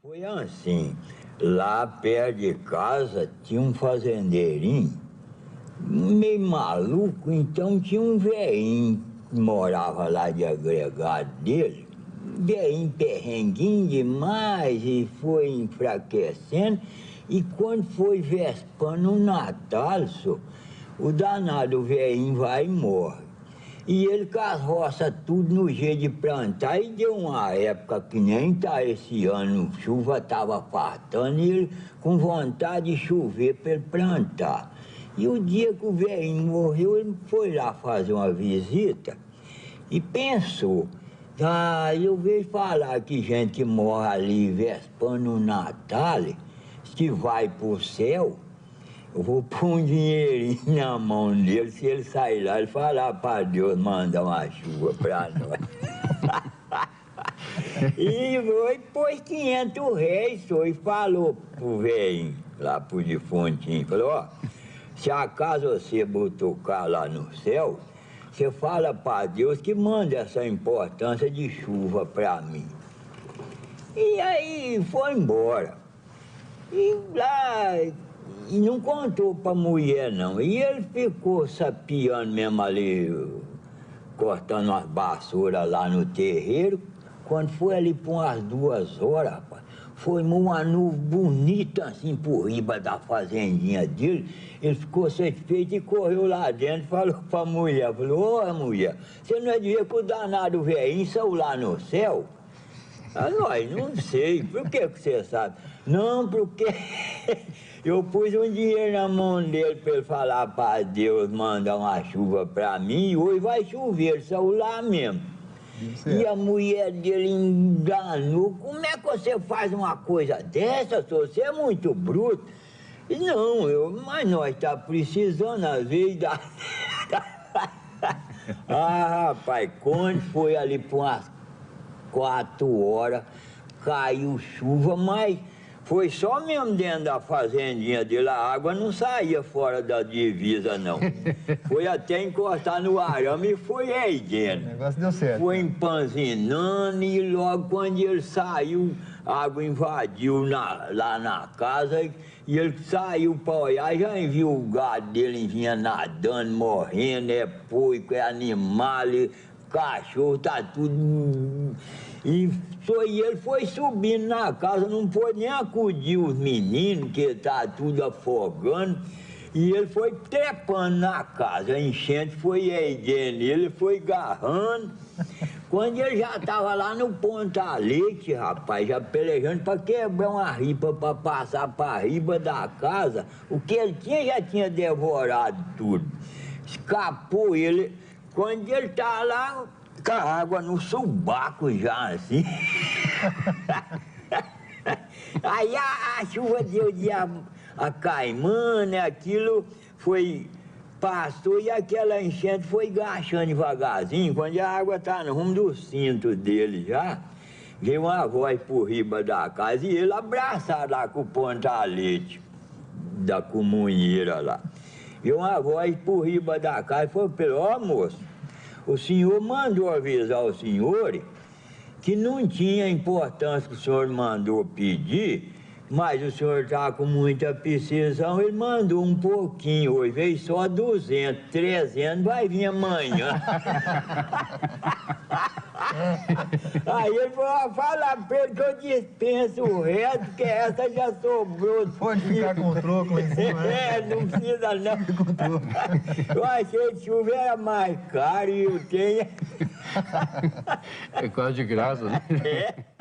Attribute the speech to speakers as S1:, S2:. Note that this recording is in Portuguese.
S1: Foi assim, lá perto de casa tinha um fazendeirinho, meio maluco, então tinha um velhinho que morava lá de agregado dele, velhinho perrenguinho demais e foi enfraquecendo, e quando foi vespando o Natal, o danado velhinho vai e morre. E ele com as roças tudo no jeito de plantar, e deu uma época que nem tá esse ano, chuva tava fartando, e ele com vontade de chover para ele plantar. E o dia que o velhinho morreu, ele foi lá fazer uma visita e pensou, eu vejo falar que gente que morre ali vespando o Natal, se vai pro céu, eu vou pôr um dinheirinho na mão dele, se ele sair lá, ele falar para Deus mandar uma chuva para nós. E foi, pôs 500 réis, e falou pro velhinho, lá pro defuntinho, falou, ó, se acaso você botou lá no céu, você fala para Deus que manda essa importância de chuva para mim. E aí foi embora. E lá... E não contou pra mulher, não. E ele ficou sapiando mesmo ali, cortando umas vassouras lá no terreiro. Quando foi ali por umas 2 horas, rapaz, foi uma nuvem bonita assim por riba da fazendinha dele. Ele ficou satisfeito e correu lá dentro, falou pra mulher, falou, ô mulher, você não é de ver que o danado velhinho saiu lá no céu? Nós não sei, por que você sabe? Não, porque eu pus um dinheiro na mão dele para ele falar para Deus mandar uma chuva para mim, e hoje vai chover, ele saiu lá mesmo. E a mulher dele enganou. Como é que você faz uma coisa dessa, senhor? Você é muito bruto. E não, mas nós tá precisando às vezes da... rapaz, quando foi ali por umas 4 horas, caiu chuva, mas foi só mesmo dentro da fazendinha dele, a água não saía fora da divisa, não. Foi até encostar no arame e foi aí dentro.
S2: O negócio deu certo.
S1: Foi empanzinando e logo quando ele saiu, a água invadiu lá na casa e ele saiu para olhar, já viu o gado dele vinha nadando, morrendo, é porco, é animal, cachorro, tá tudo... E ele foi subindo na casa, não pôde nem acudir os meninos, que tá tudo afogando. E ele foi trepando na casa, a enchente foi erguendo, ele foi agarrando. Quando ele já estava lá no ponta-leite, rapaz, já pelejando para quebrar uma ripa para passar para riba da casa, o que ele tinha já tinha devorado tudo. Escapou ele, quando ele tá lá, com a água no subaco já, assim. Aí a chuva deu de a caimana, aquilo foi, passou e aquela enchente foi gachando devagarzinho. Quando a água tá no rumo do cinto dele já, veio uma voz por riba da casa e ele abraçado lá com o ponta-leite da comunheira lá. Veio uma voz por riba da casa e falou pra ele, ó moço, o senhor mandou avisar o senhor que não tinha a importância que o senhor mandou pedir, mas o senhor está com muita precisão, ele mandou um pouquinho, hoje veio só 200, 300, vai vir amanhã. Aí ele falou, fala pra ele que eu dispenso o resto, que essa já sobrou.
S2: Pode ficar com o troco lá em cima, né?
S1: Não precisa não.
S2: Fica com o troco.
S1: Eu achei que chuva era mais caro e eu tenho...
S3: É quase de graça, né?
S1: É.